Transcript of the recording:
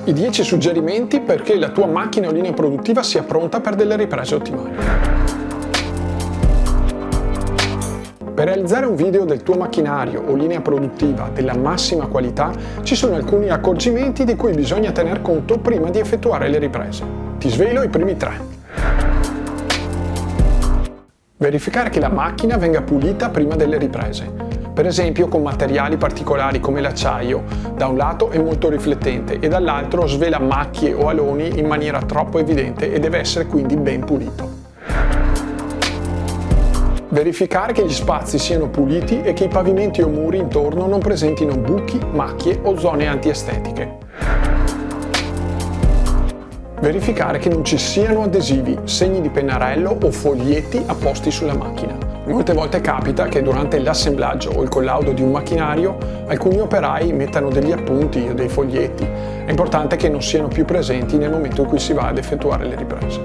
I 10 suggerimenti perché la tua macchina o linea produttiva sia pronta per delle riprese ottimali. Per realizzare un video del tuo macchinario o linea produttiva della massima qualità ci sono alcuni accorgimenti di cui bisogna tener conto prima di effettuare le riprese. Ti svelo i primi 3. Verificare che la macchina venga pulita prima delle riprese. Per esempio con materiali particolari come l'acciaio, da un lato è molto riflettente e dall'altro svela macchie o aloni in maniera troppo evidente e deve essere quindi ben pulito. Verificare che gli spazi siano puliti e che i pavimenti o muri intorno non presentino buchi, macchie o zone antiestetiche. Verificare che non ci siano adesivi, segni di pennarello o foglietti apposti sulla macchina. Molte volte capita che durante l'assemblaggio o il collaudo di un macchinario alcuni operai mettano degli appunti o dei foglietti. È importante che non siano più presenti nel momento in cui si va ad effettuare le riprese.